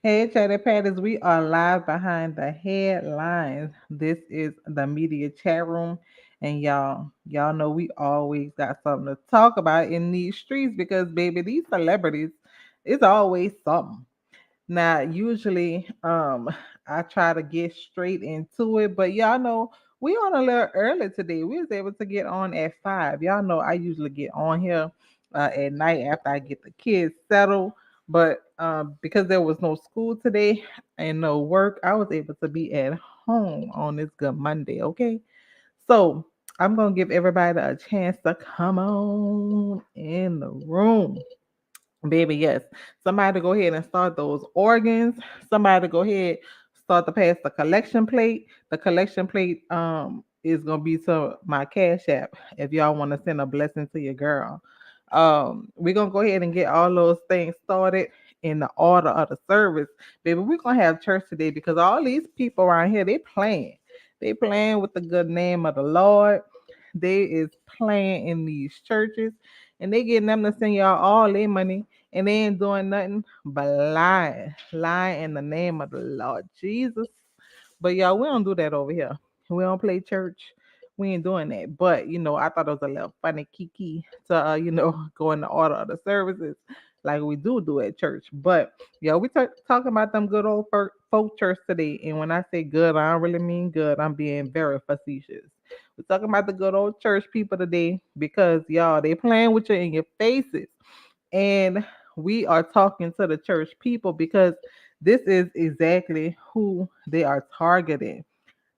Hey, Chatty Patties, we are live behind the headlines. This is the media chat room, and y'all know we always got something to talk about in these streets because, baby, these celebrities, it's always something. Now, usually, I try to get straight into it, but y'all know we on a little early today. We was able to get on at 5. Y'all know I usually get on here at night after I get the kids settled, but because there was no school today and no work, I was able to be at home on this good Monday. Okay, so I'm gonna give everybody a chance to come on in the room. Baby, yes. Somebody go ahead and start those organs. Somebody go ahead, start to pass the collection plate. The collection plate is gonna be to my cash app if y'all want to send a blessing to your girl. We're gonna go ahead and get all those things started in the order of the service. Baby, we're gonna have church today because all these people around here, they playing. They playing with the good name of the Lord. They is playing in these churches and they getting them to send y'all all their money and they ain't doing nothing but lying in the name of the Lord Jesus. But y'all, we don't do that over here. We don't play church. We ain't doing that. But I thought it was a little funny kiki to go in the order of the services like we do at church. But yeah, we talking about them good old folk church today. And when I say good, I don't really mean good. I'm being very facetious. We're talking about the good old church people today because y'all they playing with you in your faces. And we are talking to the church people because this is exactly who they are targeting.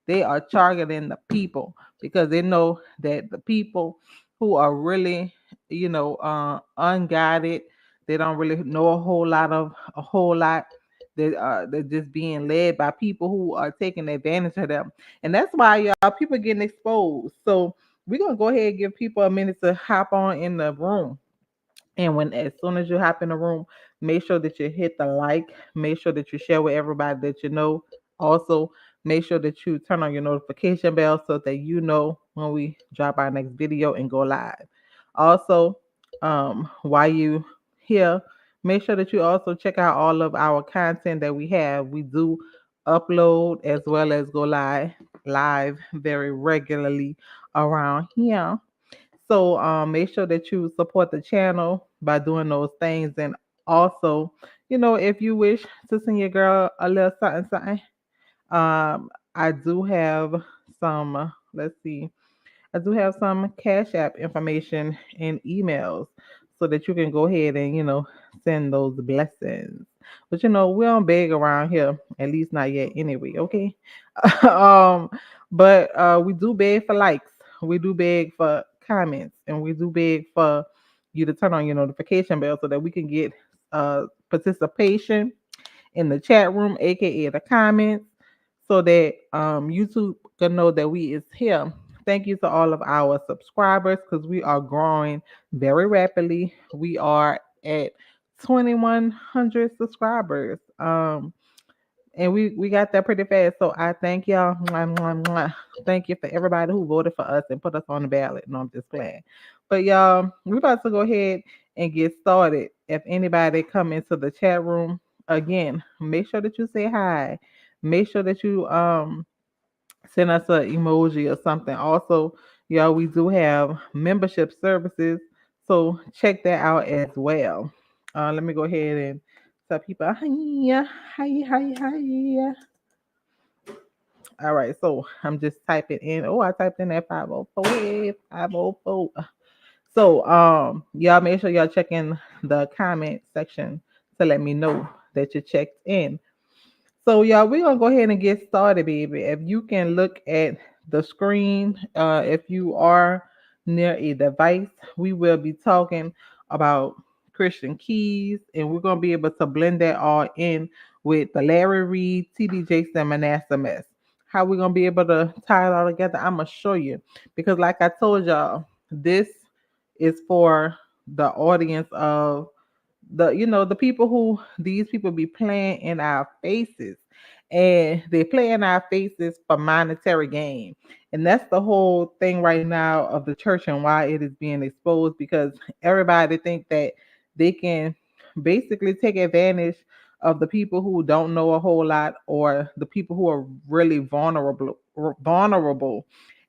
They are targeting the people because they know that the people who are really, unguided, they don't really know a whole lot. They're just being led by people who are taking advantage of them, and that's why y'all people getting exposed. So we're gonna go ahead and give people a minute to hop on in the room. And when as soon as you hop in the room, make sure that you hit the like, make sure that you share with everybody that you know. Also, make sure that you turn on your notification bell so that you know when we drop our next video and go live. Also, while you here, make sure that you also check out all of our content that we have. We do upload as well as go live very regularly around here. So make sure that you support the channel by doing those things. And also, if you wish to send your girl a little something, something, I do have some, let's see, I do have some Cash App information and emails so that you can go ahead and, send those blessings. But we don't beg around here, at least not yet anyway, okay? um, but we do beg for likes, we do beg for comments, and we do beg for you to turn on your notification bell so that we can get participation in the chat room, aka the comments, so that YouTube can know that we is here. Thank you to all of our subscribers because we are growing very rapidly. We are at 2,100 subscribers. And we got that pretty fast. So I thank y'all. Mwah, mwah, mwah. Thank you for everybody who voted for us and put us on the ballot. No, I'm just playing. But y'all, we about to go ahead and get started. If anybody come into the chat room, again, make sure that you say hi. Make sure that you send us an emoji or something. Also, y'all, we do have membership services. So check that out as well. Let me go ahead and tell people hi, hi, hi, hi. All right, so I'm just typing in. Oh, I typed in that 504, 504. So, y'all make sure y'all check in the comment section to let me know that you checked in. So, y'all, we're gonna go ahead and get started, baby. If you can look at the screen, if you are near a device, we will be talking about Christian keys, and we're gonna be able to blend that all in with the Larry Reid, TD Jason, Manessah mess. How we gonna be able to tie it all together? I'm gonna show you because, like I told y'all, this is for the audience of the people who these people be playing in our faces, and they play in our faces for monetary gain. And that's the whole thing right now of the church and why it is being exposed, because everybody think that they can basically take advantage of the people who don't know a whole lot, or the people who are really vulnerable.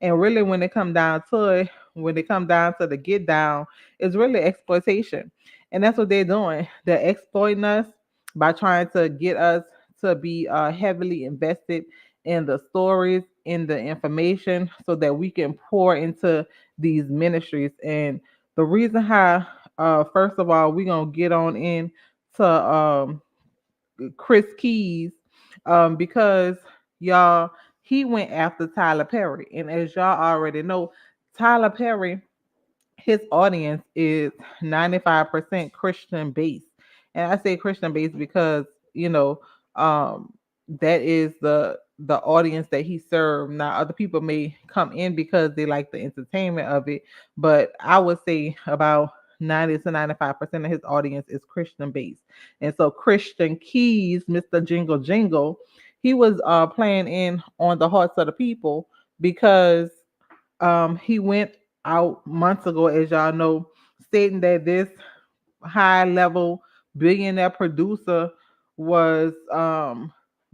And really, when it come down to it, when it come down to the get down, it's really exploitation. And that's what they're doing. They're exploiting us by trying to get us to be heavily invested in the stories, in the information, so that we can pour into these ministries. And the reason how, first of all, we're gonna get on in to Chris Keys, because y'all, he went after Tyler Perry, and as y'all already know, Tyler Perry, his audience is 95% Christian based. And I say Christian based because, you know, um, that is the audience that he served. Now other people may come in because they like the entertainment of it, but I would say about 90 to 95% of his audience is Christian based. And so Christian Keys, Mr. Jingle Jingle, he was playing in on the hearts of the people because he went out months ago, as y'all know, stating that this high level billionaire producer was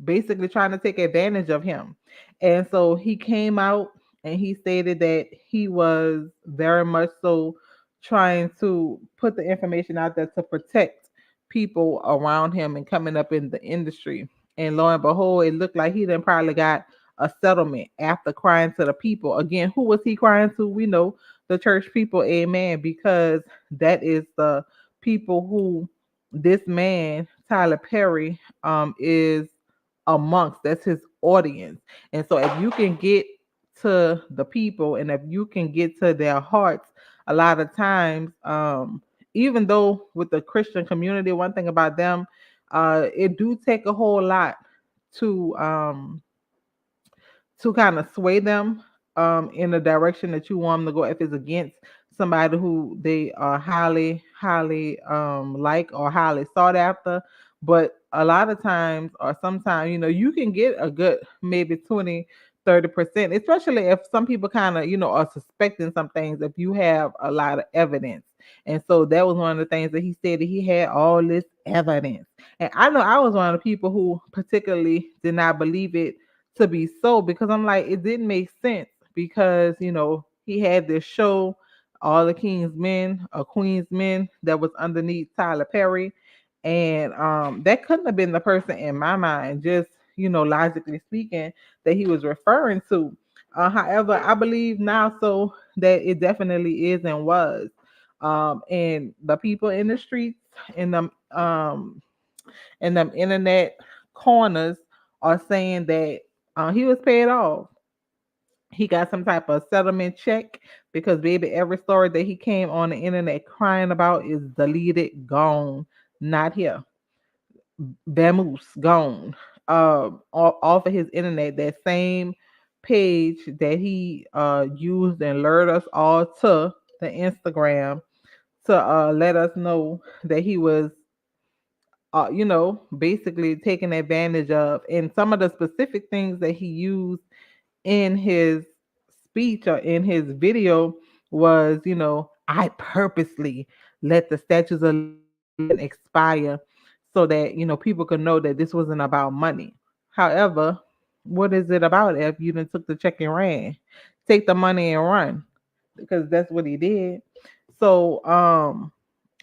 basically trying to take advantage of him. And so he came out and he stated that he was very much so trying to put the information out there to protect people around him and coming up in the industry. And lo and behold, it looked like he then probably got a settlement after crying to the people. Again, who was he crying to? We know the church people, amen, because that is the people who this man Tyler Perry is amongst. That's his audience. And so if you can get to the people and if you can get to their hearts, a lot of times, even though with the Christian community, one thing about them, it do take a whole lot to kind of sway them in the direction that you want them to go if it's against somebody who they are highly like or highly sought after. But a lot of times or sometimes, you know, you can get a good maybe 20-30%, especially if some people kind of, you know, are suspecting some things if you have a lot of evidence. And so that was one of the things that he said, that he had all this evidence. And I know I was one of the people who particularly did not believe it to be so, because I'm like, it didn't make sense, because you know he had this show, All the King's Men or Queen's Men, that was underneath Tyler Perry, and that couldn't have been the person in my mind, just, you know, logically speaking, that he was referring to. However, I believe now so that it definitely is and was, and the people in the streets, in them internet corners, are saying that he was paid off. He got some type of settlement check because, baby, every story that he came on the internet crying about is deleted, gone, not here. Vamoose, gone. Off of his internet, that same page that he used and lured us all to the Instagram to let us know that he was you know, basically taken advantage of. And some of the specific things that he used in his speech or in his video was, you know, I purposely let the statues of liberty expire so that, you know, people could know that this wasn't about money. However, what is it about if you done took the check and ran? Take the money and run, because that's what he did. So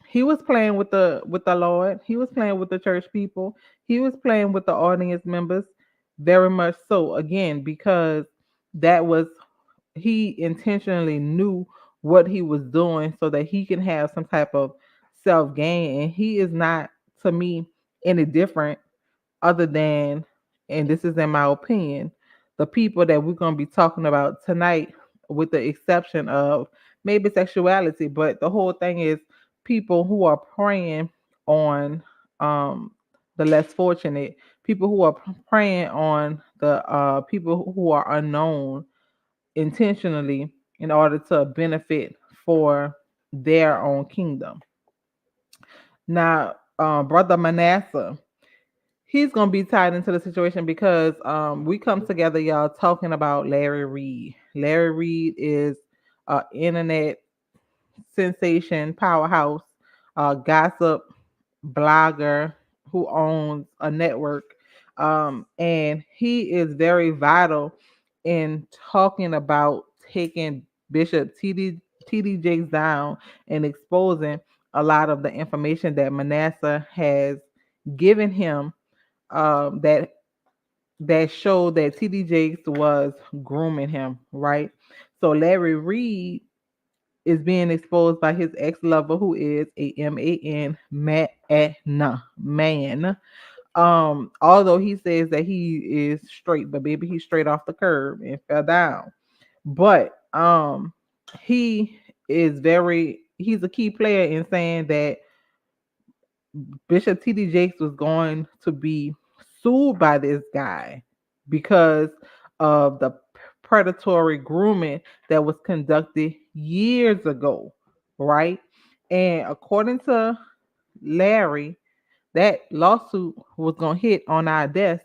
he was playing with the Lord. He was playing with the church people. He was playing with the audience members, very much so. Again, because that was, he intentionally knew what he was doing so that he can have some type of self gain. And he is not, to me, any different other than, and this is in my opinion, the people that we're going to be talking about tonight, with the exception of maybe sexuality. But the whole thing is people who are preying on the less fortunate, people who are preying on the people who are unknown intentionally in order to benefit for their own kingdom. Now, Brother Manessah, he's gonna be tied into the situation because we come together, y'all, talking about Larry Reid. Larry Reid is an internet sensation, powerhouse, gossip blogger who owns a network, and he is very vital in talking about taking Bishop TD Jakes down and exposing a lot of the information that Manessah has given him, that showed that TD Jakes was grooming him, right? So Larry Reid is being exposed by his ex-lover, who is a MAN man. Although he says that he is straight, but baby, he's straight off the curb and fell down. But he he's a key player in saying that Bishop T.D. Jakes was going to be sued by this guy because of the predatory grooming that was conducted years ago, right? And according to Larry, that lawsuit was going to hit on our desk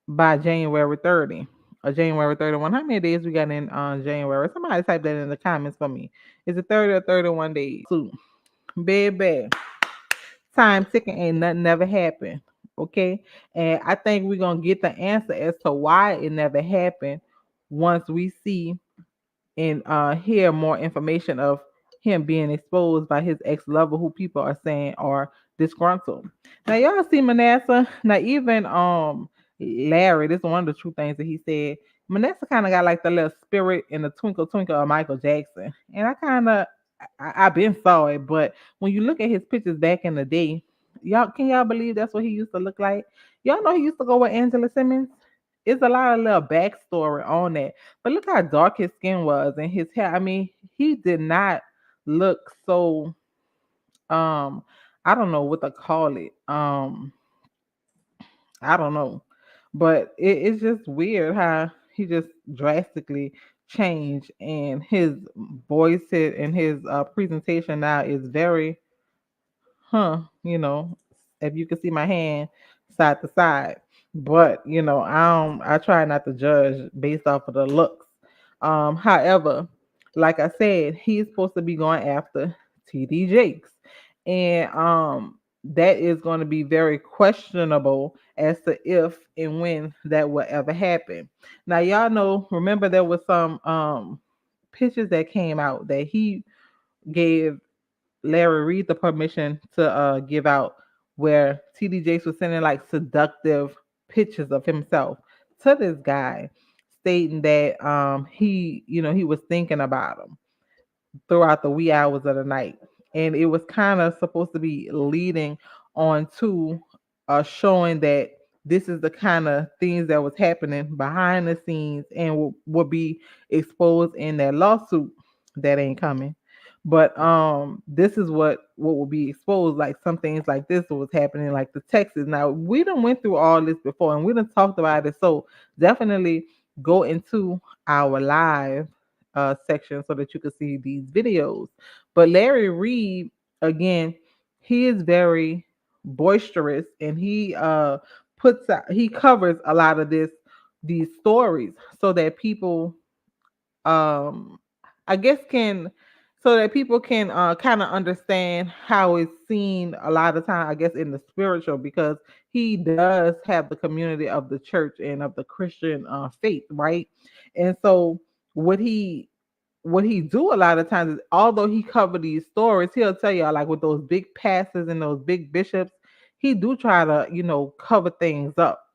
by January 30 or January 31. How many days we got in January? Somebody type that in the comments for me. Is it 30 or 31 days? So, baby, time ticking, ain't nothing never happened. Okay. And I think we're gonna get the answer as to why it never happened once we see and hear more information of him being exposed by his ex-lover, who people are saying are disgruntled. Now y'all see Manessah. Now even Larry, this is one of the true things that he said. Manessah kind of got like the little spirit in the twinkle twinkle of Michael Jackson, and I kind of I've been saw it, but when you look at his pictures back in the day, y'all believe that's what he used to look like? Y'all know he used to go with Angela Simmons. It's a lot of little backstory on that. But look how dark his skin was and his hair. I mean, he did not look so I don't know what to call it. I don't know. But it's just weird how he just drastically changed, and his voice and his presentation now is very you know, if you can see my hand side to side. But I try not to judge based off of the looks. However, like I said, he's supposed to be going after TD Jakes. And that is going to be very questionable as to if and when that will ever happen. Now y'all know, remember there was some pictures that came out that he gave Larry Reid the permission to give out, where TD Jakes was sending like seductive pictures of himself to this guy, stating that he was thinking about him throughout the wee hours of the night. And it was kind of supposed to be leading on to showing that this is the kind of things that was happening behind the scenes and will be exposed in that lawsuit that ain't coming. But this is what will be exposed. Like some things like this was happening, like the Texas. Now we done went through all this before and we done talked about it. So definitely go into our live section so that you can see these videos. But Larry Reid, again, he is very boisterous, and he covers a lot of these stories so that people um I guess can so that people can kind of understand how it's seen a lot of time, I guess, in the spiritual, because he does have the community of the church and of the Christian faith, right? And so what he what he do a lot of times is, although he cover these stories, he'll tell y'all like with those big pastors and those big bishops, he do try to cover things up.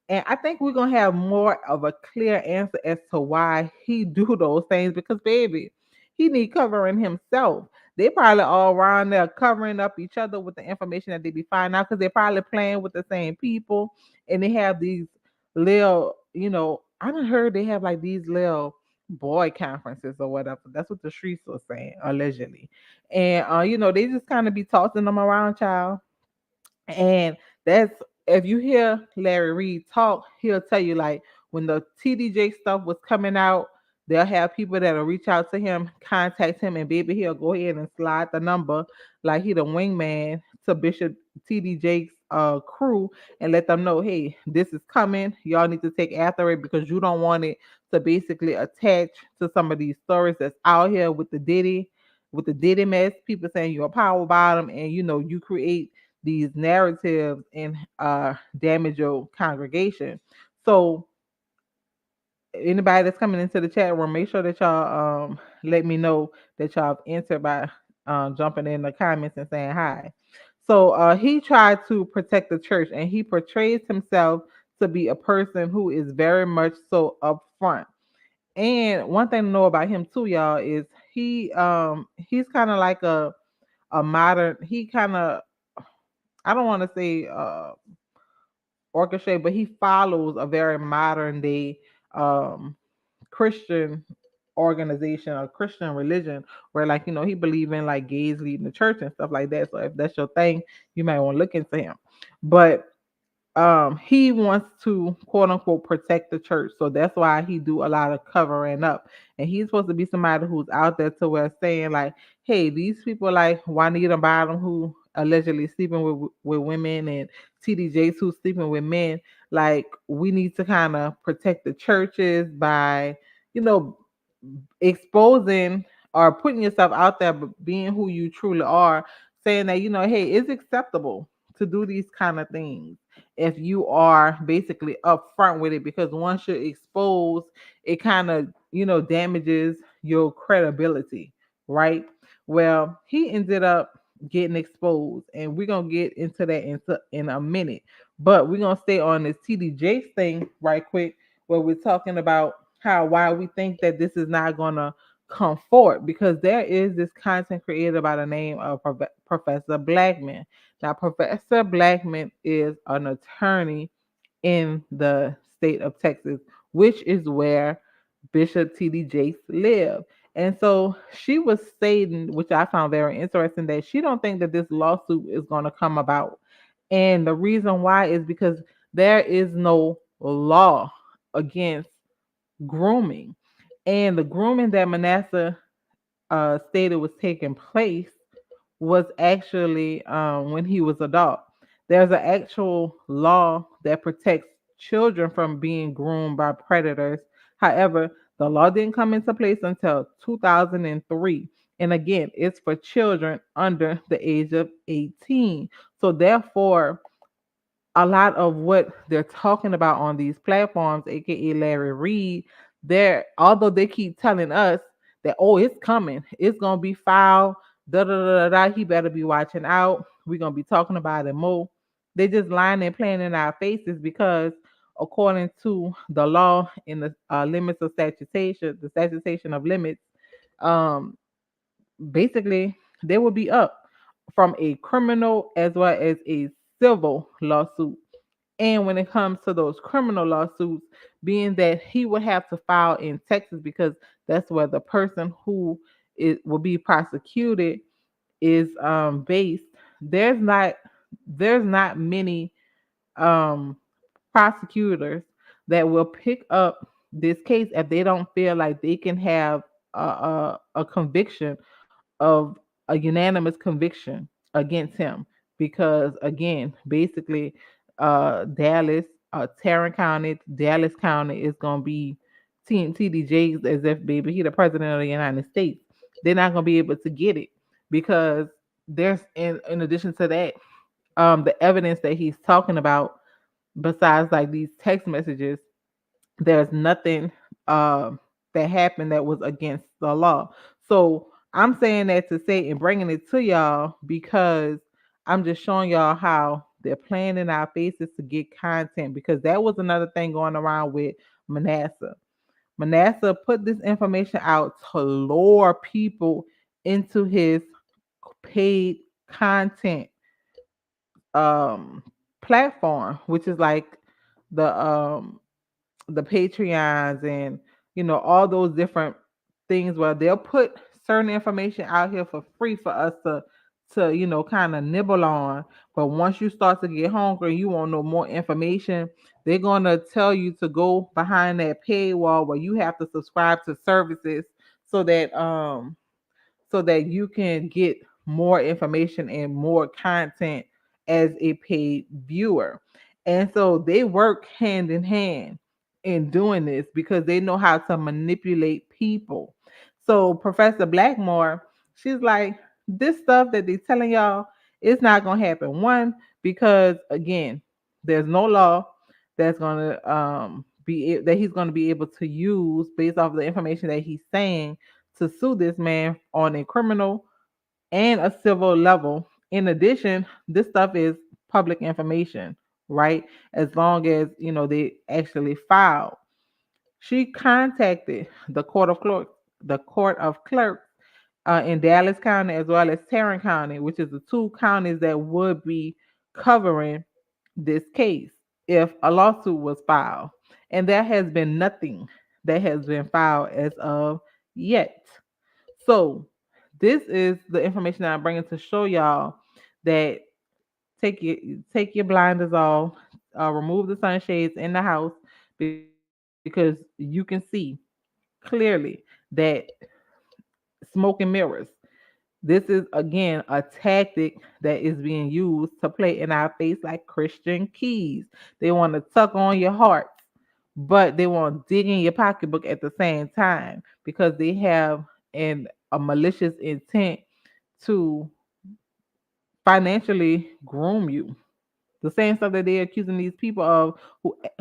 And I think we're gonna have more of a clear answer as to why he do those things, because baby, he need covering himself. They probably all around there covering up each other with the information that they be finding out, because they're probably playing with the same people, and they have these little, I done heard they have like these little boy conferences or whatever. That's what the streets were saying, allegedly. And they just kind of be tossing them around, child. And that's, if you hear Larry Reid talk, he'll tell you like when the TDJ stuff was coming out, they'll have people that'll reach out to him, contact him, and baby, he'll go ahead and slide the number like he the wingman to Bishop TD Jake's crew and let them know, hey, this is coming. Y'all need to take after it because you don't want it to basically attach to some of these stories that's out here with the Diddy mess. People saying you're a power bottom, and you create these narratives and damage your congregation. So anybody that's coming into the chat room, make sure that y'all let me know that y'all have entered by jumping in the comments and saying hi. So he tried to protect the church, and he portrays himself to be a person who is very much so upfront. And one thing to know about him too, y'all, is he's kind of like a modern. He kind of, I don't want to say orchestrate, but he follows a very modern day um Christian organization or Christian religion where, like, he believe in like gays leading the church and stuff like that. So if that's your thing, you might want to look into him. But he wants to quote unquote protect the church, so that's why he do a lot of covering up. And he's supposed to be somebody who's out there to where saying like, hey, these people like Juanita Bottom, who allegedly sleeping with women, and TD Jakes, who's sleeping with men, like, we need to kind of protect the churches by, you know exposing or putting yourself out there, but being who you truly are, saying that, hey, it's acceptable to do these kind of things if you are basically upfront with it, because once you're exposed, it kind of, damages your credibility, right? Well, he ended up getting exposed, and we're gonna get into that in a minute. But we're gonna stay on this TDJ thing right quick, where we're talking about why we think that this is not gonna come forward, because there is this content creator by the name of Professor Blackman. Now, Professor Blackman is an attorney in the state of Texas, which is where Bishop T.D. Jakes lived. And so she was stating, which I found very interesting, that she don't think that this lawsuit is going to come about. And the reason why is because there is no law against grooming. And the grooming that Manessah stated was taking place was actually when he was adult. There's an actual law that protects children from being groomed by predators. However, the law didn't come into place until 2003. And again, it's for children under the age of 18. So therefore, a lot of what they're talking about on these platforms, aka Larry Reid, although they keep telling us that, oh, it's coming, it's gonna be filed, da da da da, he better be watching out. We're gonna be talking about it more. They just lying and playing in our faces, because according to the law in the limits of statutation, the statutation of limits, um, basically they will be up from a criminal as well as a civil lawsuit. And when it comes to those criminal lawsuits, being that he would have to file in Texas, because that's where the person who will be prosecuted is based. There's not many um prosecutors that will pick up this case if they don't feel like they can have a conviction of a unanimous conviction against him, because again, basically, Dallas, Tarrant County, Dallas County is gonna be Team TDJs, as if, baby, he the president of the United States. They're not gonna be able to get it, because there's, in addition to that, the evidence that he's talking about, besides like these text messages, there's nothing that happened that was against the law. So I'm saying that to say and bringing it to y'all, because I'm just showing y'all how they're playing in our faces to get content, because that was another thing going around with Manessah. Manessah put this information out to lure people into his paid content um platform, which is like the Patreons, and all those different things where they'll put certain information out here for free for us to kind of nibble on. But once you start to get hungry, you want to know more information, they're gonna tell you to go behind that paywall where you have to subscribe to services, so that you can get more information and more content as a paid viewer. And so they work hand in hand in doing this, because they know how to manipulate people. So Professor Blackmore, she's like, this stuff that they're telling y'all It's not going to happen. One, because again, there's no law that's going to that he's going to be able to use based off the information that he's saying to sue this man on a criminal and a civil level. In addition, this stuff is public information, right? As long as they actually filed. She contacted the court of clerks in Dallas County as well as Tarrant County, which is the two counties that would be covering this case if a lawsuit was filed. And there has been nothing that has been filed as of yet. So this is the information that I'm bringing to show y'all that take your blinders off, remove the sunshades in the house because you can see clearly that smoke and mirrors. This is again a tactic that is being used to play in our face like Christian keys. They want to tuck on your hearts, but they want to dig in your pocketbook at the same time because they have a malicious intent to financially groom you. The same stuff that they're accusing these people of,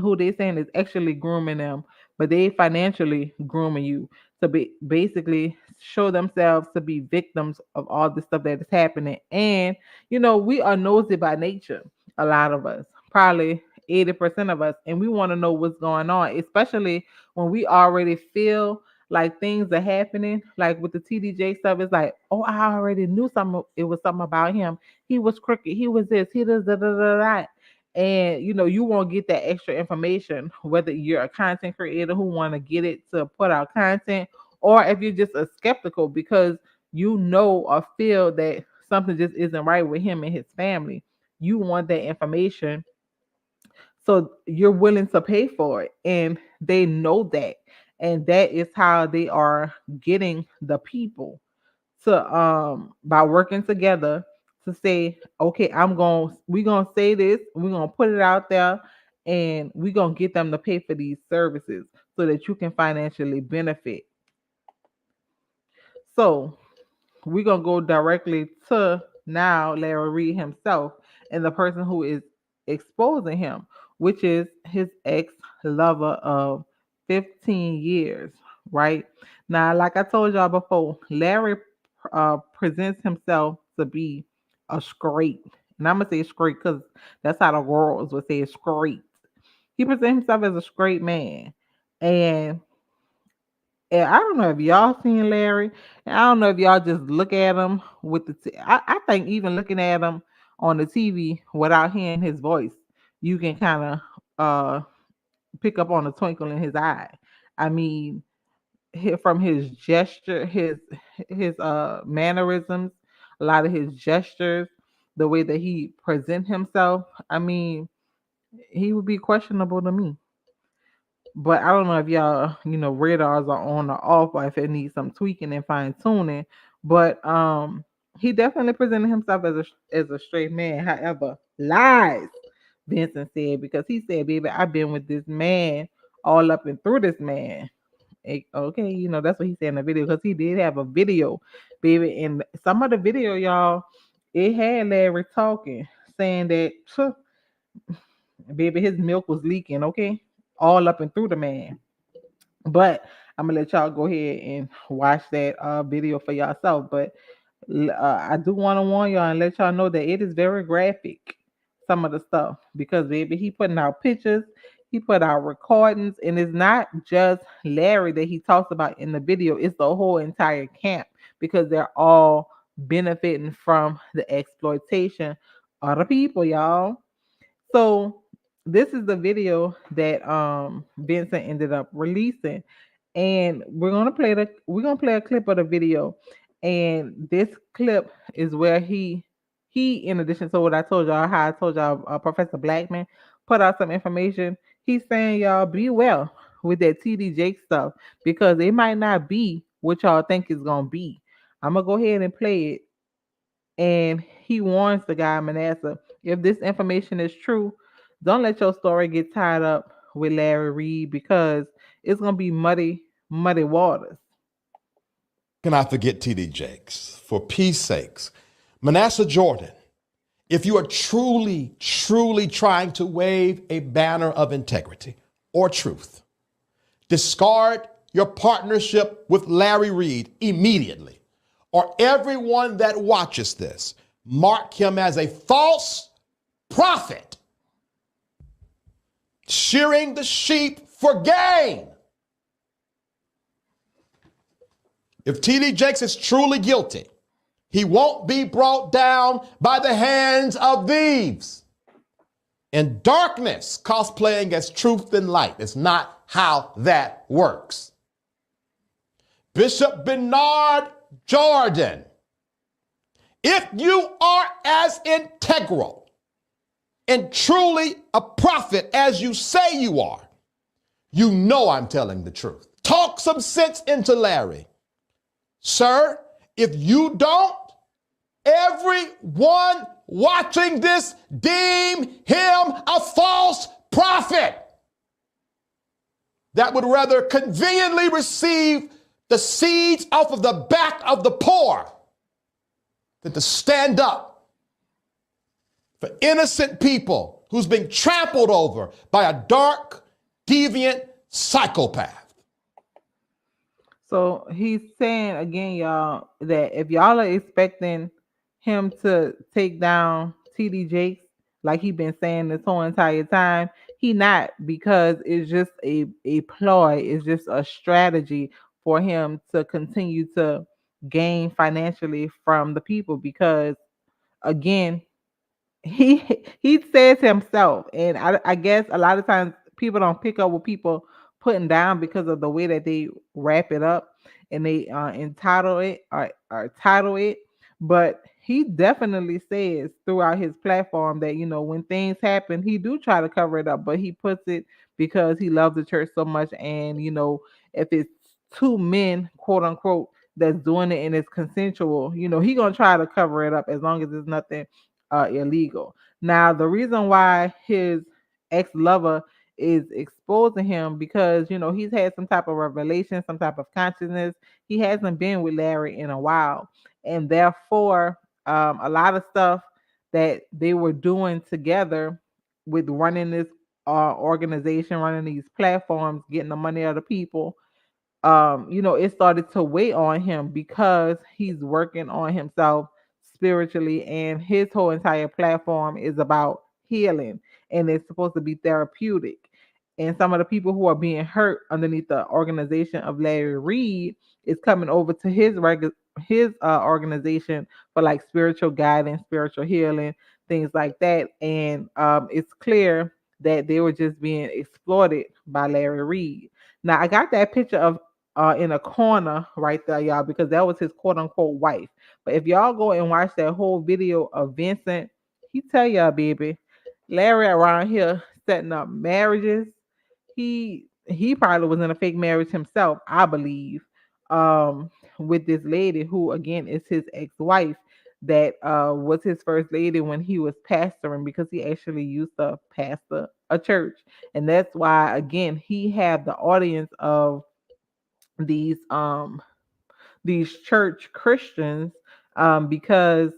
who they saying is actually grooming them, but they financially grooming you to be basically show themselves to be victims of all the stuff that is happening. And we are nosy by nature. A lot of us, probably 80% of us, and we want to know what's going on, especially when we already feel like things are happening. Like with the TDJ stuff, it's like, oh, I already knew something. It was something about him. He was crooked. He was this. He does that. And you won't get that extra information, whether you're a content creator who want to get it to put out content, or if you're just a skeptical because or feel that something just isn't right with him and his family. You want that information, so you're willing to pay for it, and they know that, and that is how they are getting the people to by working together to say, okay, we're gonna say this, we're gonna put it out there, and we're gonna get them to pay for these services so that you can financially benefit. So we're gonna go directly to now Larry Reid himself and the person who is exposing him, which is his ex-lover of 15 years, right? Now, like I told y'all before, Larry presents himself to be a straight, and I'm gonna say straight because that's how the world would say straight. He presents himself as a straight man, and I don't know if y'all seen Larry. And I don't know if y'all just look at him with I think even looking at him on the TV without hearing his voice, you can kind of pick up on a twinkle in his eye. I mean, from his gesture, his mannerisms, a lot of his gestures, the way that he present himself. I mean, he would be questionable to me. But I don't know if y'all, radars are on or off, or if it needs some tweaking and fine tuning. But he definitely presented himself as a straight man. However, lies, Vincent said, because he said, "Baby, I've been with this man all up and through this man." Okay, that's what he said in the video, because he did have a video, baby, and some of the video, y'all, it had Larry talking, saying that, baby, his milk was leaking. Okay, all up and through the man. But I'm gonna let y'all go ahead and watch that video for yourself. But I do want to warn y'all and let y'all know that it is very graphic, some of the stuff, because baby, he putting out pictures, he put out recordings, and it's not just Larry that he talks about in the video. It's the whole entire camp, because they're all benefiting from the exploitation of the people, y'all. So this is the video that Vincent ended up releasing, and we're gonna play a clip of the video, and this clip is where he in addition to what I told y'all, how I told y'all, Professor Blackman put out some information. He's saying, y'all be well with that TD Jake stuff, because it might not be what y'all think it's gonna be. I'm gonna go ahead and play it, and he warns the guy Manessah, if this information is true, don't let your story get tied up with Larry Reid, because it's gonna be muddy waters. Can I forget TD Jakes? For peace sakes, Manessah Jordan, If you are truly, truly trying to wave a banner of integrity or truth, discard your partnership with Larry Reid immediately, or everyone that watches this, mark him as a false prophet, shearing the sheep for gain. If T.D. Jakes is truly guilty, he won't be brought down by the hands of thieves. In darkness, cosplaying as truth and light is not how that works. Bishop Bernard Jordan, if you are as integral and truly a prophet as you say you are, you know I'm telling the truth. Talk some sense into Larry. Sir, if you don't, everyone watching this deem him a false prophet that would rather conveniently receive the seeds off of the back of the poor than to stand up for innocent people who's being trampled over by a dark, deviant psychopath. So he's saying again, y'all, that if y'all are expecting him to take down TD Jakes, like he been saying this whole entire time, he not, because it's just a ploy, it's just a strategy for him to continue to gain financially from the people. Because again, he says himself, and I guess a lot of times people don't pick up what people putting down because of the way that they wrap it up and they entitle it or title it. But he definitely says throughout his platform that, you know, when things happen, he do try to cover it up, but he puts it because he loves the church so much. And you know, if it's two men, quote unquote, that's doing it and it's consensual, you know, he gonna try to cover it up as long as there's nothing illegal. Now, the reason why his ex-lover is exposing him, because you know he's had some type of revelation, some type of consciousness. He hasn't been with Larry in a while, and therefore, a lot of stuff that they were doing together with running this organization, running these platforms, getting the money out of the people, you know, it started to weigh on him because he's working on himself spiritually, and his whole entire platform is about healing, and it's supposed to be therapeutic. And some of the people who are being hurt underneath the organization of Larry Reid is coming over to his organization for like spiritual guidance, spiritual healing, things like that. And it's clear that they were just being exploited by Larry Reid. Now I got that picture of in a corner right there, y'all, because that was his quote unquote wife. But if y'all go and watch that whole video of Vincent, he tell y'all, baby, Larry around here setting up marriages. He probably was in a fake marriage himself, I believe, with this lady who again is his ex-wife, that was his first lady when he was pastoring, because he actually used to pastor a church. And that's why again he had the audience of these um these church Christians, because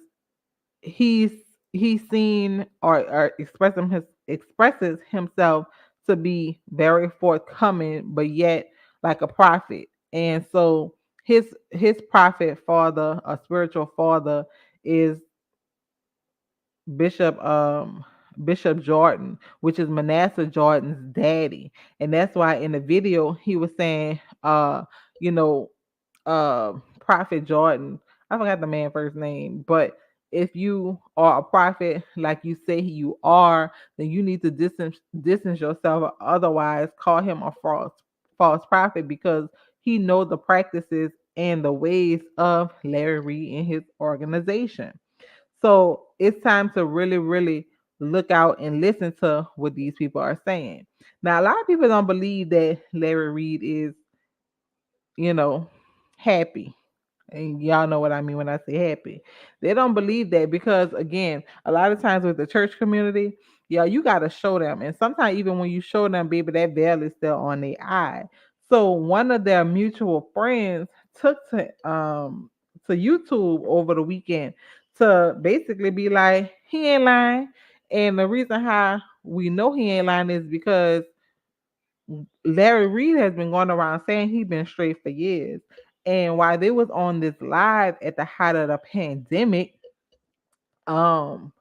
he's he's seen or expresses himself to be very forthcoming, but yet like a prophet. And so his prophet father, a spiritual father, is Bishop Bishop Jordan, which is Manessah Jordan's daddy. And that's why in the video he was saying, you know, Prophet Jordan, I forgot the man first name, but if you are a prophet like you say you are, then you need to distance yourself, otherwise call him a false prophet, because he knows the practices and the ways of Larry Reid and his organization. So it's time to really, really look out and listen to what these people are saying. Now, a lot of people don't believe that Larry Reid is, you know, happy. And y'all know what I mean when I say happy. They don't believe that because, again, a lot of times with the church community, yeah, you got to show them. And sometimes even when you show them, baby, that veil is still on their eye. So one of their mutual friends took to YouTube over the weekend to basically be like, he ain't lying. And the reason how we know he ain't lying is because Larry Reid has been going around saying he's been straight for years. And while they was on this live at the height of the pandemic, um,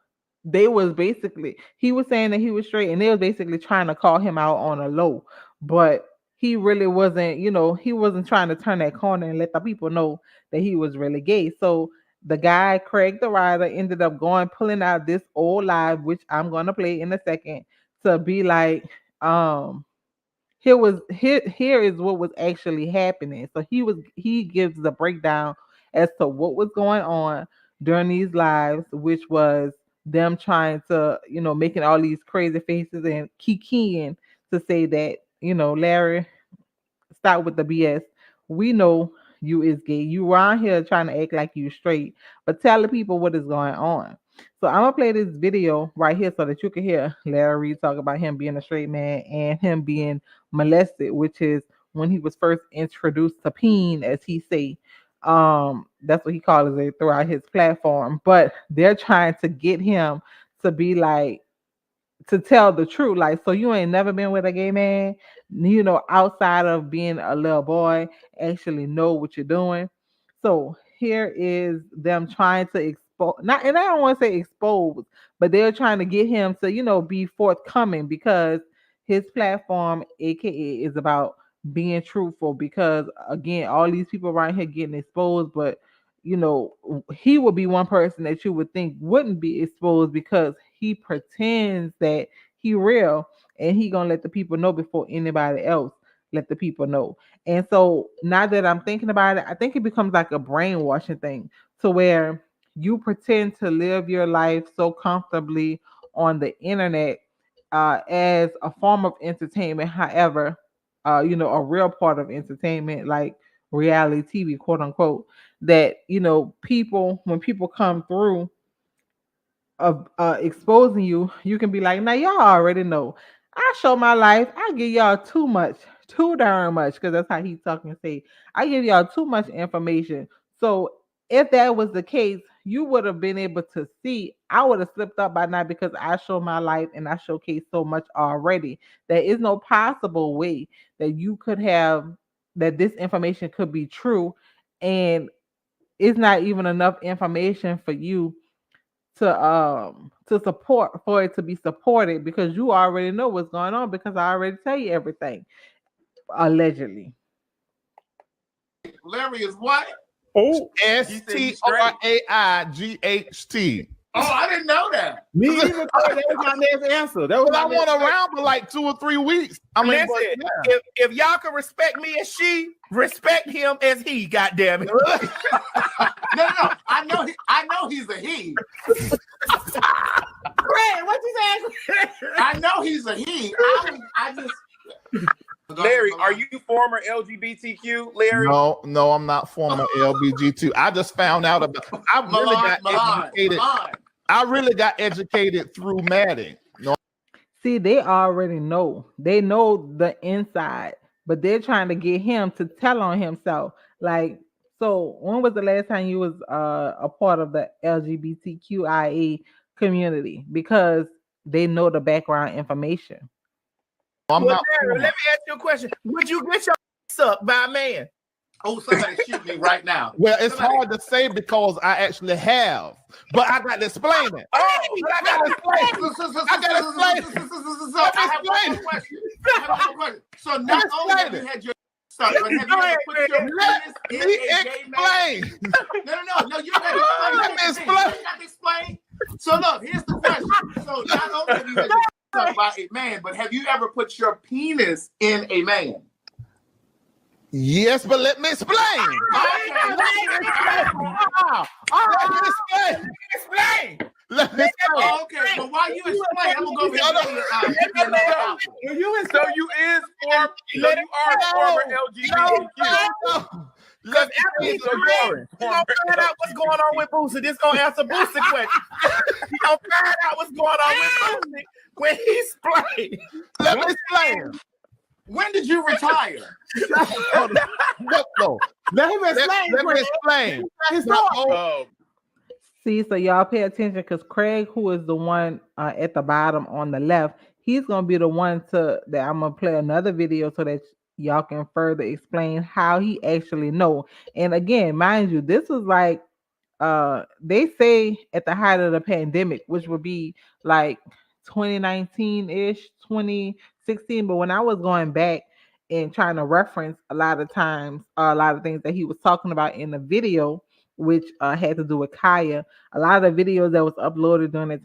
they was basically, he was saying that he was straight, and they was basically trying to call him out on a low, but he really wasn't, he wasn't trying to turn that corner and let the people know that he was really gay. So the guy, Craig the writer, ended up pulling out this old live, which I'm gonna play in a second, to be like, here is what was actually happening. So he gives the breakdown as to what was going on during these lives, which was them trying to, making all these crazy faces and kikiing to say that, Larry, stop with the BS. We know you is gay. You around here trying to act like you straight, but tell the people what is going on. So I'm gonna play this video right here so that you can hear Larry Reid talk about him being a straight man and him being molested, which is when he was first introduced to peen, as he say. That's what he calls it throughout his platform. But they're trying to get him to be like, to tell the truth. Like, so you ain't never been with a gay man, outside of being a little boy, actually know what you're doing. So here is them trying to expose, not, and I don't want to say expose, but they're trying to get him to, be forthcoming, because his platform, aka, is about being truthful. Because again, all these people around here getting exposed, but he would be one person that you would think wouldn't be exposed, because he pretends that he real, and he gonna let the people know before anybody else let the people know. And so now that I'm thinking about it, I think it becomes like a brainwashing thing, to where you pretend to live your life so comfortably on the internet, as a form of entertainment. However, a real part of entertainment, like reality TV, quote unquote, that people, when people come through of exposing you, you can be like, now y'all already know. I show my life. I give y'all too much, too darn much, because that's how he talking and say, I give y'all too much information. So if that was the case, you would have been able to see. I would have slipped up by now, because I show my life and I showcase so much already. There is no possible way that you could have, that this information could be true, and it's not even enough information for you to support, for it to be supported, because you already know what's going on, because I already tell you everything, allegedly. Larry is what? Oh, STRAIGHT. Oh, I didn't know that. Me either. That was my next answer. That was I went around for like 2 or 3 weeks. I mean, listen, if y'all can respect me as she, respect him as he. Goddamn it! No. I know he's a he. Greg, what you saying? I know he's a he. I just. Larry, are you former LGBTQ, Larry? No, I'm not former LBGT. I just found out about. I really got educated through Maddie. See, they already know. They know the inside, but they're trying to get him to tell on himself. Like, so when was the last time you was a part of the LGBTQIA community? Because they know the background information. Larry, let me ask you a question. Would you get your sucked by a man? Oh, somebody shoot me right now. Well, it's hard to say because I actually have, but I got to explain it. I got to explain it. I have one question. So not only have you had your suck, but have you ever put your penis in a gay man? No, you got to explain. You got to explain. So look, here's the question. So not only have you had your sucked by a man, but have you ever put your penis in a man? Yes, but let me explain. Let me explain. Okay, but while you explain, I'm gonna go ahead and you are former LGBTQ. Because after he's gonna find out what's going on with Boosie. This gonna answer Boosie question. He's gonna find out what's going on with Boosie when he's playing. Let me explain. When did you retire? No. Let me explain. See, so y'all pay attention because Craig, who is the one at the bottom on the left, he's gonna be the one that I'm gonna play another video so that y'all can further explain how he actually know. And again, mind you, this was like they say at the height of the pandemic, which would be like 2019-ish, 2016. But when I was going back and trying to reference a lot of times, a lot of things that he was talking about in the video, which had to do with Kaya, a lot of the videos that was uploaded during the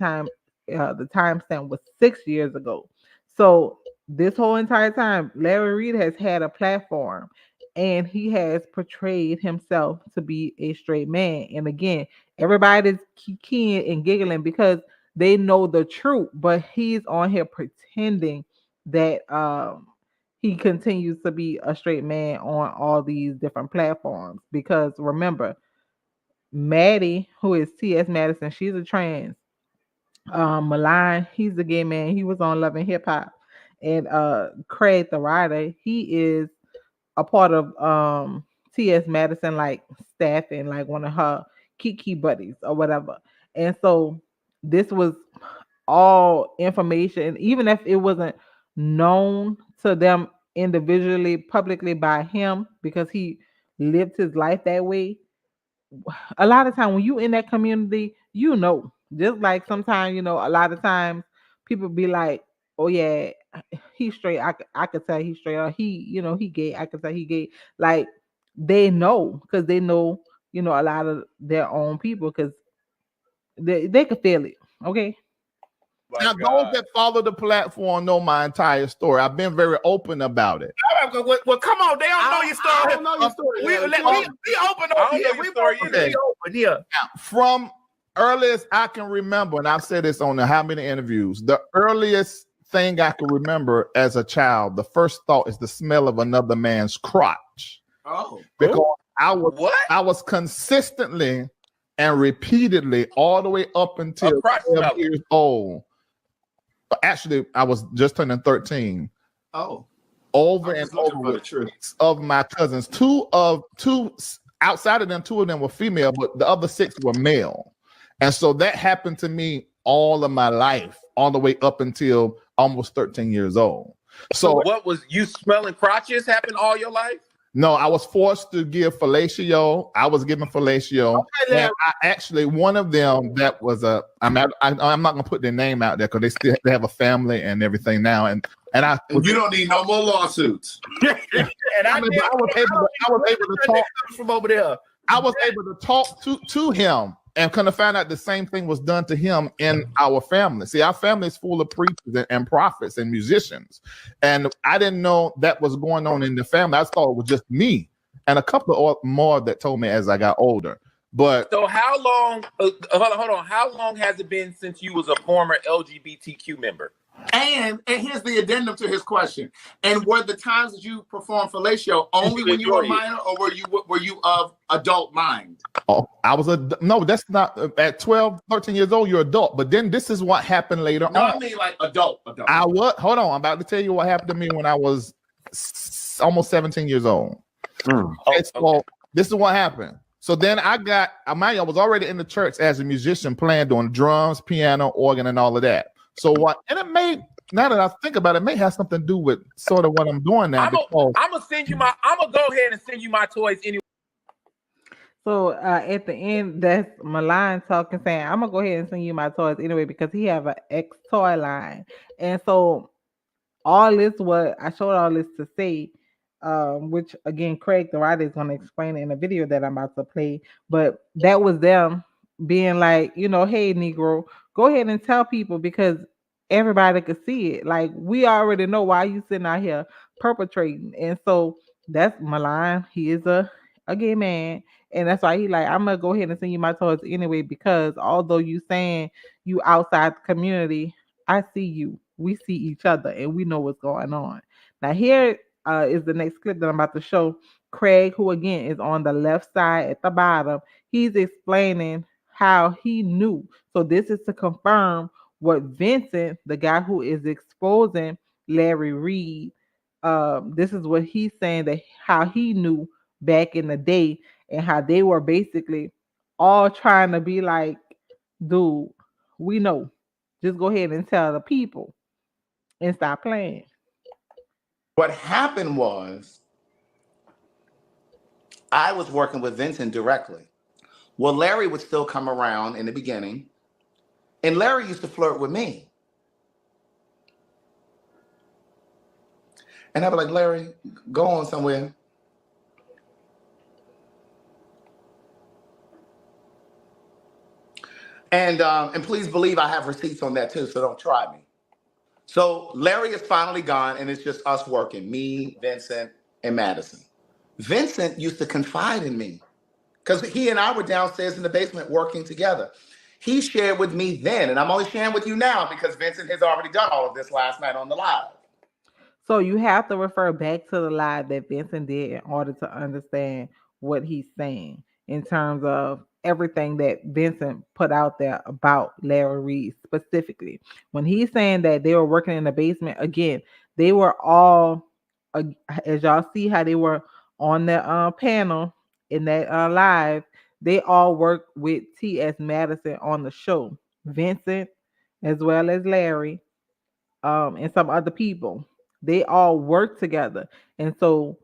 timestamp was 6 years ago. So this whole entire time, Larry Reid has had a platform and he has portrayed himself to be a straight man. And again, everybody's keying and giggling because they know the truth, but he's on here pretending that he continues to be a straight man on all these different platforms. Because remember, Maddie, who is T.S. Madison, she's a trans. Milan, he's a gay man. He was on Love and Hip Hop. And Craig the writer, he is a part of T.S. Madison, like staffing, like one of her Kiki buddies or whatever. And so this was all information, even if it wasn't known to them individually, publicly by him, because he lived his life that way. A lot of time when you in that community, just like sometimes, a lot of times people be like, oh yeah, he's straight. I could tell he's straight, or he gay. I could tell he gay. Like they know, because they know, a lot of their own people, because they could feel it. Okay. Now, those that follow the platform know my entire story. I've been very open about it. Well, come on, they don't know your story. I don't know your story. We open up here. We open here. From earliest I can remember, and I've said this on how many interviews, the earliest thing I can remember as a child, the first thought is the smell of another man's crotch. Oh. Because I was consistently and repeatedly all the way up until 12 years old. Actually, I was just turning 13. Oh. Over and over with of my cousins. Two outside of them, 2 of them were female, but the other 6 were male. And so that happened to me all of my life, all the way up until almost 13 years old. So what was you smelling crotches happened all your life? No, I was forced to give fellatio. I was given fellatio. Okay, and I actually, one of them that was I'm not gonna put their name out there because they have a family and everything now. And you don't need no more lawsuits. And I was able to talk from over there. I was able to talk to him and kind of find out the same thing was done to him in our family. See, our family is full of preachers and prophets and musicians. And I didn't know that was going on in the family. I thought it was just me and a couple of more that told me as I got older. But so how long, hold on. How long has it been since you was a former LGBTQ member? And here's the addendum to his question. And were the times that you performed fellatio only when you were minor, or were you of adult mind? Oh, I was no, that's not at 12, 13 years old, you're adult. But then this is what happened later on. I mean like adult. Hold on, I'm about to tell you what happened to me when I was almost 17 years old. So this is what happened. So then I was already in the church as a musician, playing doing drums, piano, organ, and all of that. So now that I think about it, it may have something to do with sort of what I'm doing now. I'm gonna go ahead and send you my toys anyway. So at the end, that's Milan talking, saying, I'm gonna go ahead and send you my toys anyway, because he have an X toy line. And so I showed all this to say, which again, Craig the writer is gonna explain in the video that I'm about to play. But that was them being like, hey Negro, go ahead and tell people, because everybody could see it. Like, we already know why you sitting out here perpetrating. And so that's Milan. He is a gay man. And that's why he like, I'm gonna go ahead and send you my toys anyway, because although you saying you outside the community, I see you. We see each other and we know what's going on. Now here is the next clip that I'm about to show. Craig, who again is on the left side at the bottom, he's explaining how he knew. So this is to confirm what Vincent, the guy who is exposing Larry Reid, this is what he's saying, that how he knew back in the day, and how they were basically all trying to be like dude, we know. Just go ahead and tell the people and stop playing. What happened was I was working with Vincent directly. Well, Larry would still come around in the beginning, and Larry used to flirt with me. And I'd be like, Larry, go on somewhere. And please believe I have receipts on that too, so don't try me. So Larry is finally gone, and it's just us working, me, Vincent, and Madison. Vincent used to confide in me because he and I were downstairs in the basement working together. He shared with me then, and I'm only sharing with you now because Vincent has already done all of this last night on the live. So you have to refer back to the live that Vincent did in order to understand what he's saying in terms of everything that Vincent put out there about Larry Reid specifically. When he's saying that they were working in the basement, again, they were all, as y'all see how they were on the panel in that live, they all worked with T.S. Madison on the show. Vincent, as well as Larry, and some other people. They all work together. And so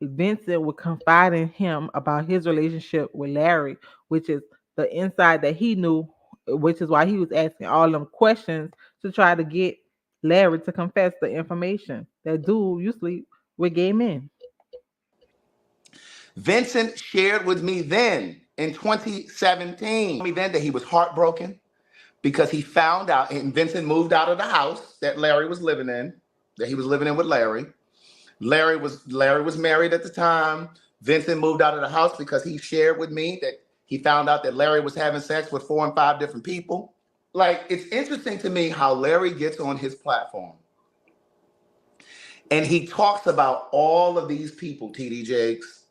Vincent would confide in him about his relationship with Larry, which is the inside that he knew, which is why he was asking all them questions to try to get Larry to confess the information that dude usually with gay men. Vincent shared with me then in 2017, me then that he was heartbroken because he found out, and Vincent moved out of the house that Larry was living in, that he was living in with Larry. Larry was married at the time. Vincent moved out of the house because he shared with me that he found out that Larry was having sex with 4 and 5 different people. Like, it's interesting to me how Larry gets on his platform and he talks about all of these people, TD Jakes,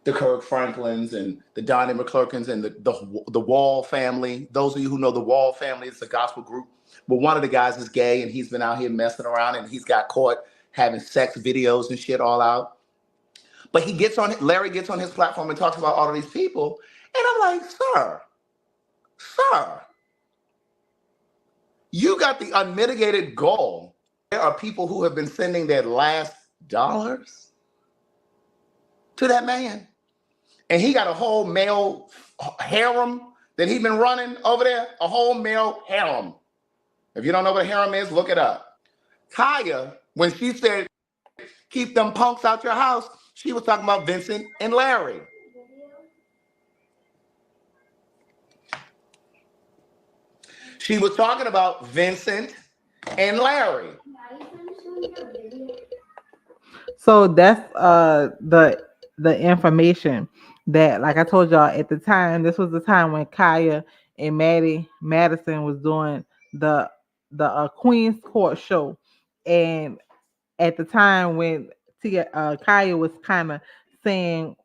the Kirk Franklins and the Donnie McClurkins and the Wall family. Those of you who know the Wall family, it's a gospel group. But one of the guys is gay and he's been out here messing around and he's got caught having sex videos and shit all out. But Larry gets on his platform and talks about all of these people. And I'm like, sir, you got the unmitigated gall. There are people who have been sending their last dollars to that man. And he got a whole male harem that he's been running over there, a whole male harem. If you don't know what a harem is, look it up. Kaya, when she said, keep them punks out your house, she was talking about Vincent and Larry. She was talking about Vincent and Larry. So that's the information that, like I told y'all at the time, this was the time when Kaya and Madison was doing the Queen's Court show, and at the time when Kaya was kind of saying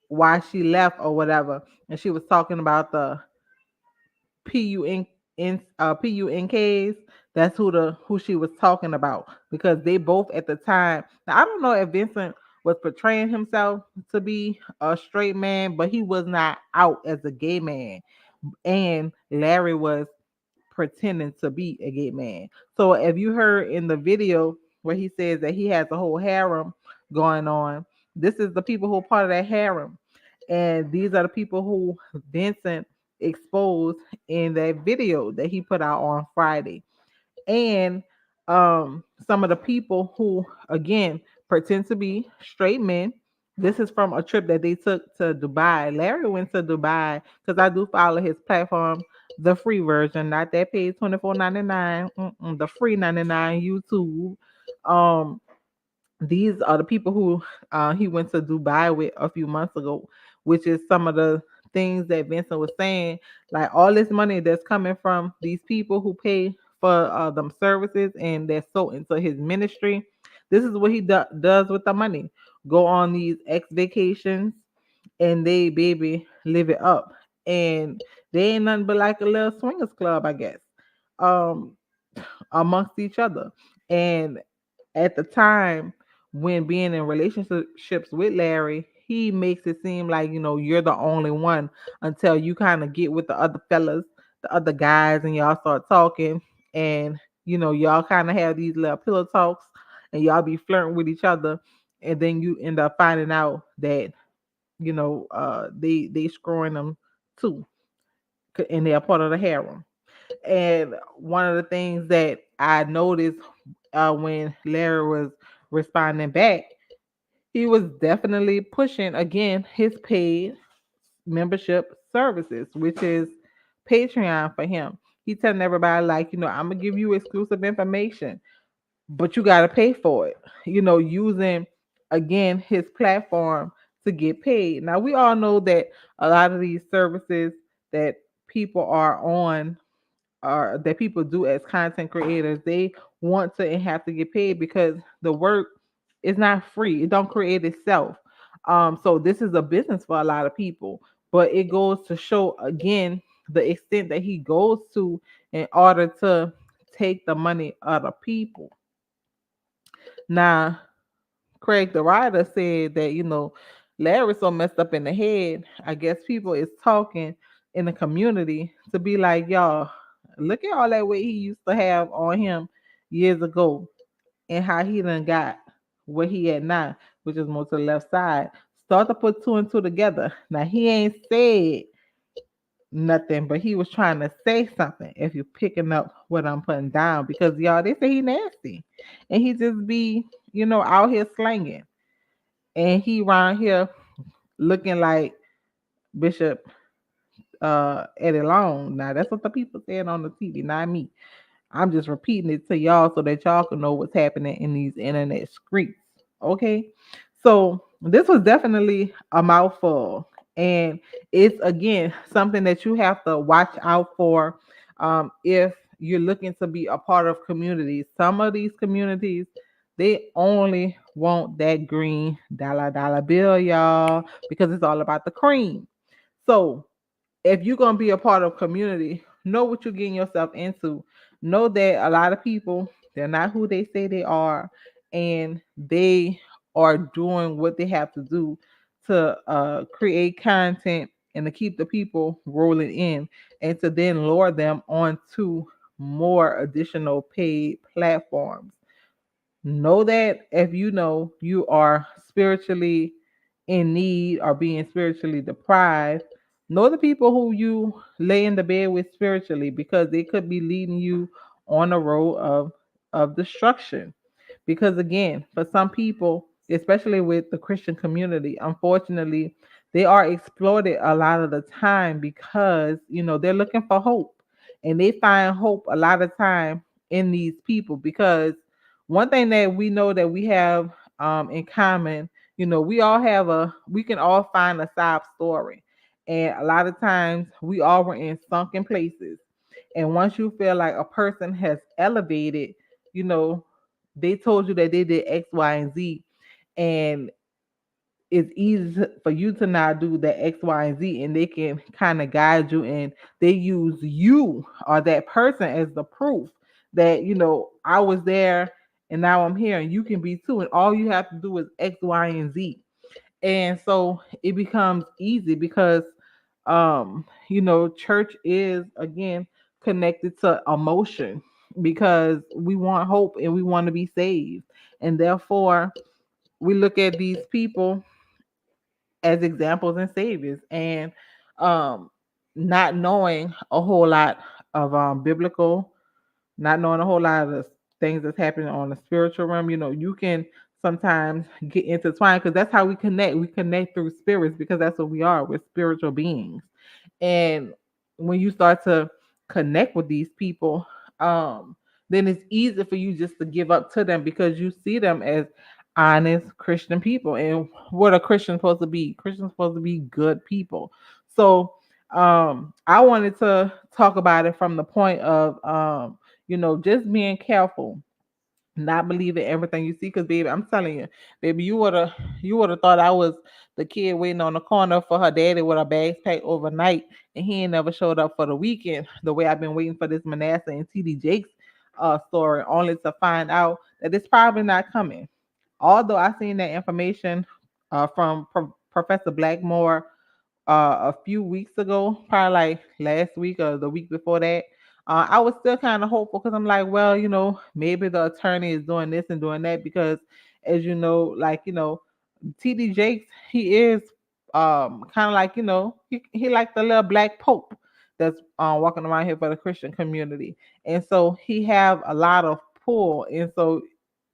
why she left or whatever, and she was talking about the PUNKs. That's who she was talking about, because they both at the time. Now I don't know if Vincent was portraying himself to be a straight man, but he was not out as a gay man, and Larry was pretending to be a gay man. So if you heard in the video where he says that he has a whole harem going on, this is the people who are part of that harem, and these are the people who Vincent exposed in that video that he put out on Friday. And some of the people who again pretend to be straight men. This is from a trip that they took to Dubai. Larry went to Dubai because I do follow his platform, the free version, not that paid $24.99, the free 99 YouTube. These are the people who he went to Dubai with a few months ago, which is some of the things that Vincent was saying, like all this money that's coming from these people who pay for them services and they're so into his ministry. This is what he does with the money. Go on these ex vacations and they baby live it up. And they ain't nothing but like a little swingers club, I guess, um, amongst each other. And at the time when being in relationships with Larry, he makes it seem like, you're the only one until you kind of get with the other fellas the other guys and y'all start talking, and y'all kind of have these little pillow talks, and y'all be flirting with each other, and then you end up finding out that they screwing them too, and they're part of the harem. And one of the things that I noticed when Larry was responding back, he was definitely pushing again his paid membership services, which is Patreon for him. He telling everybody like, I'm gonna give you exclusive information, but you gotta pay for it. Using again his platform to get paid. Now we all know that a lot of these services that people are on, or that people do as content creators, they want to and have to get paid because the work is not free. It don't create itself. So this is a business for a lot of people, but it goes to show again the extent that he goes to in order to take the money out of people. Now, Craig the writer said that Larry's so messed up in the head. I guess people is talking in the community to be like, y'all, look at all that weight he used to have on him years ago, and how he done got where he at now, which is more to the left side. Start to put two and two together. Now he ain't said nothing, but he was trying to say something. If you're picking up what I'm putting down, because y'all, they say he nasty, and he just be out here slanging, and he around here looking like Bishop Eddie Long. Now that's what the people saying on the TV, not me. I'm just repeating it to y'all so that y'all can know what's happening in these internet streets. Okay. So this was definitely a mouthful. And it's again something that you have to watch out for if you're looking to be a part of communities. Some of these communities, they only want that green dollar bill, y'all, because it's all about the cream. So if you're going to be a part of community, know what you're getting yourself into. Know that a lot of people, they're not who they say they are, and they are doing what they have to do to create content and to keep the people rolling in, and to then lure them onto more additional paid platforms. Know that if you are spiritually in need or being spiritually deprived, know the people who you lay in the bed with spiritually, because they could be leading you on a road of destruction. Because again, for some people, especially with the Christian community, unfortunately, they are exploited a lot of the time because they're looking for hope, and they find hope a lot of time in these people. Because one thing that we know that we have in common, we can all find a sob story, and a lot of times we all were in sunken places. And once you feel like a person has elevated, you know they told you that they did X, Y, and Z, and it's easy for you to now do the X, Y, and Z, and they can kind of guide you, and they use you or that person as the proof that I was there and now I'm here, and you can be too, and all you have to do is X, Y, and Z. And so it becomes easy because church is again connected to emotion, because we want hope and we want to be saved, and therefore we look at these people as examples and saviors, and um not knowing a whole lot of biblical, not knowing a whole lot of the things that's happening on the spiritual realm. You can sometimes get intertwined, because that's how we connect. We connect through spirits, because that's what we are. We're spiritual beings. And when you start to connect with these people, then it's easy for you just to give up to them, because you see them as honest Christian people. And what are Christians supposed to be? Christians supposed to be good people. So I wanted to talk about it from the point of just being careful, not believing everything you see. Because baby, I'm telling you, baby, you would have thought I was the kid waiting on the corner for her daddy with her bags packed overnight, and he ain't never showed up for the weekend. The way I've been waiting for this Manessah and TD Jakes story, only to find out that it's probably not coming. Although I seen that information from Professor Blackmore a few weeks ago, probably like last week or the week before that. I was still kind of hopeful because I'm like, well, maybe the attorney is doing this and doing that because, as you know, like TD Jakes, he is kind of like he like the little black pope that's walking around here for the Christian community, and so he have a lot of pull, and so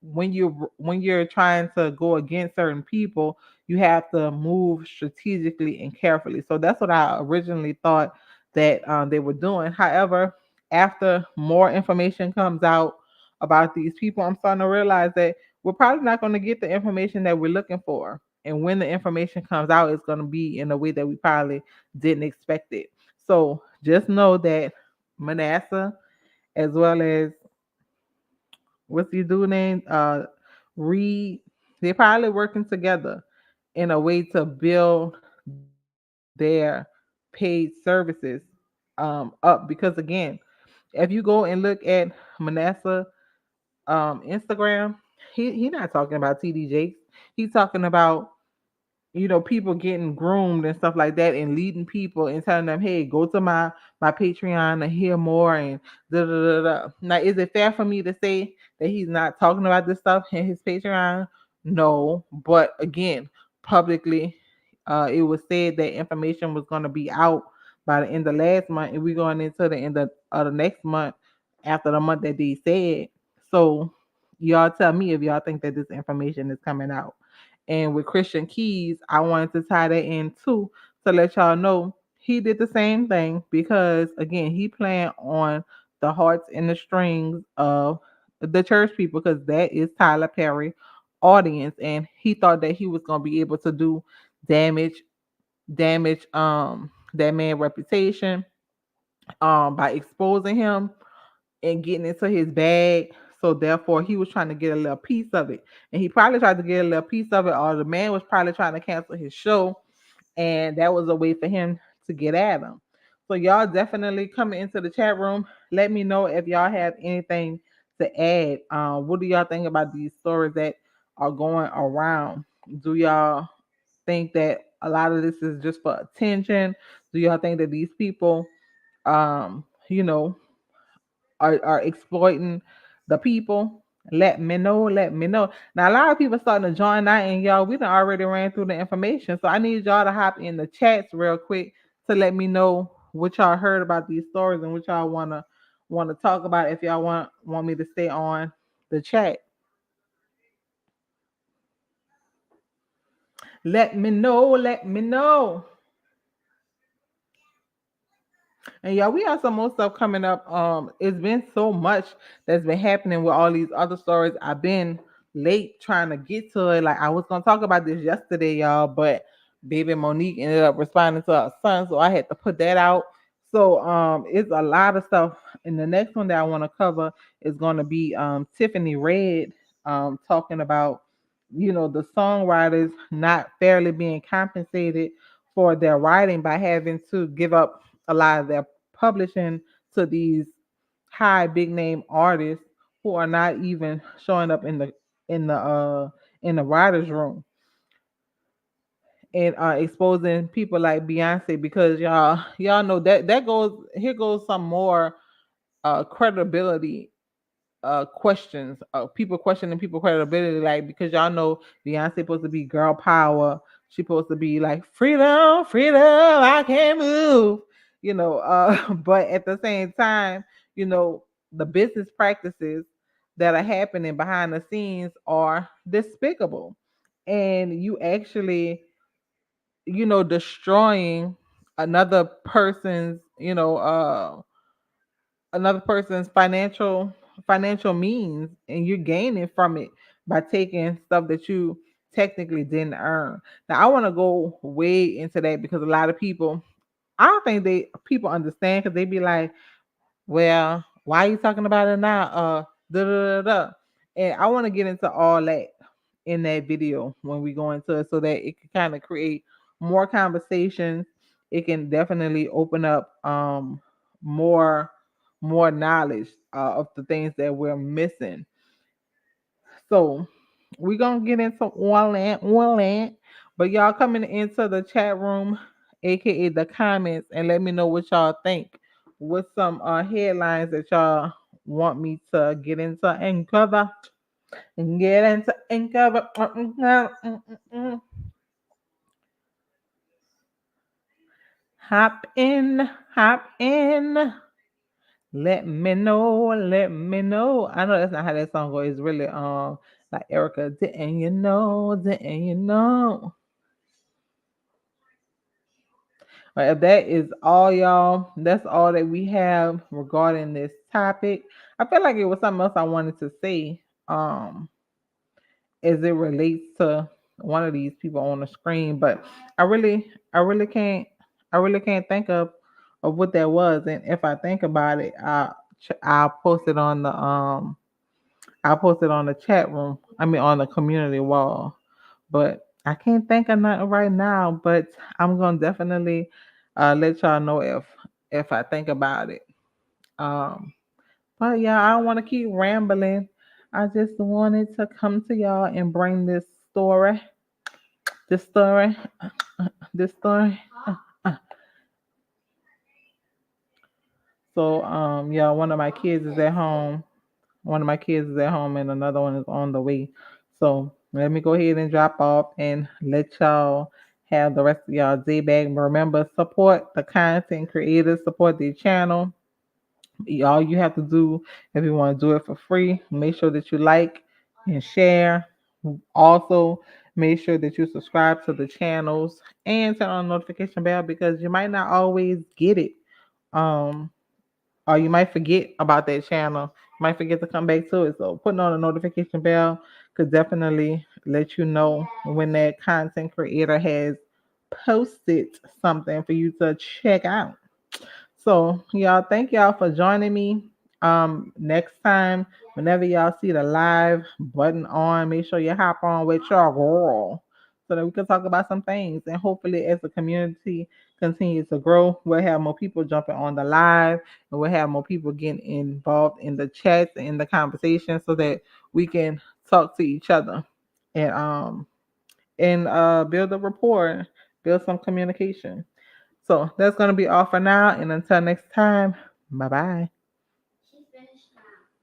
when you're trying to go against certain people, you have to move strategically and carefully. So that's what I originally thought that they were doing. However, after more information comes out about these people, I'm starting to realize that we're probably not going to get the information that we're looking for. And when the information comes out, it's going to be in a way that we probably didn't expect it. So just know that Manessah, as well as what's your dude name? Reid, they're probably working together in a way to build their paid services up. Because again, if you go and look at Manessah Instagram, he not talking about TD Jakes. He's talking about people getting groomed and stuff like that and leading people and telling them, hey, go to my Patreon to hear more and da da da da. Now, is it fair for me to say that he's not talking about this stuff in his Patreon? No, but again, publicly, it was said that information was going to be out by the end of last month, and we're going into the end of the next month after the month that they said. So, y'all tell me if y'all think that this information is coming out. And with Christian Keys, I wanted to tie that in too to let y'all know he did the same thing because again, he playing on the hearts and the strings of the church people because that is Tyler Perry audience, and he thought that he was gonna be able to do damage, that man reputation by exposing him and getting into his bag. So therefore, he was trying to get a little piece of it, and he probably tried to get a little piece of it, or the man was probably trying to cancel his show, and that was a way for him to get at him. So y'all definitely coming into the chat room. Let me know if y'all have anything to add. What do y'all think about these stories that are going around? Do y'all think that a lot of this is just for attention? Do y'all think that these people, um, you know, are exploiting the people? Let me know. Let me know. Now a lot of people starting to join that, and y'all, we done already ran through the information. So I need y'all to hop in the chats real quick to let me know what y'all heard about these stories and what y'all wanna talk about. If y'all want me to stay on the chat, let me know. Let me know. And yeah, we have some more stuff coming up. It's been so much that's been happening with all these other stories. I've been late trying to get to it. Like I was gonna talk about this yesterday, y'all, but baby Monique ended up responding to her son, so I had to put that out. So it's a lot of stuff. And the next one that I want to cover is gonna be Tiffany Red talking about the songwriters not fairly being compensated for their writing by having to give up a lot of their publishing to these high big name artists who are not even showing up in the uh in the writers room, and exposing people like Beyonce, because y'all know that goes here goes some more credibility questions, people questioning people credibility, like, because y'all know Beyonce supposed to be girl power. She supposed to be like freedom, freedom, I can't move, but at the same time, the business practices that are happening behind the scenes are despicable. And you actually, destroying another person's, another person's financial means, and you're gaining from it by taking stuff that you technically didn't earn. Now I want to go way into that because a lot of people, I don't think people understand, because they be like, well, why are you talking about it now? Da da da da. And I want to get into all that in that video when we go into it, so that it can kind of create more conversations. It can definitely open up more more knowledge of the things that we're missing. So we're gonna get into all that, but y'all coming into the chat room aka the comments, and let me know what y'all think. What's some headlines that y'all want me to get into and cover? And get into and cover. Hop in, hop in. Let me know, let me know. I know that's not how that song goes. It's really like Erica, didn't you know, didn't you know? But if that is all, y'all, that's all that we have regarding this topic. I feel like it was something else I wanted to say. As it relates to one of these people on the screen, but I really can't think of what that was. And if I think about it, I'll post it on the I'll post it on the chat room. I mean, on the community wall. But I can't think of nothing right now. But I'm gonna definitely let y'all know if I think about it. Um, but yeah, I don't want to keep rambling. I just wanted to come to y'all and bring story, this story, this story. So yeah, one of my kids is at home. One of my kids is at home, and another one is on the way. So let me go ahead and drop off and let y'all have the rest of y'all day back. Remember, support the content creators, support the channel. All you have to do, if you want to do it for free, make sure that you like and share. Also, make sure that you subscribe to the channels and turn on the notification bell, because you might not always get it. Um, or you might forget about that channel. You might forget to come back to it. So putting on a notification bell could definitely let you know when that content creator has posted something for you to check out. So y'all, thank y'all for joining me. Next time, whenever y'all see the live button on, make sure you hop on with your girl so that we can talk about some things. And hopefully, as the community continues to grow, we'll have more people jumping on the live, and we'll have more people getting involved in the chats and in the conversation, so that we can talk to each other and build a rapport, build some communication. So that's going to be all for now. And until next time, bye bye.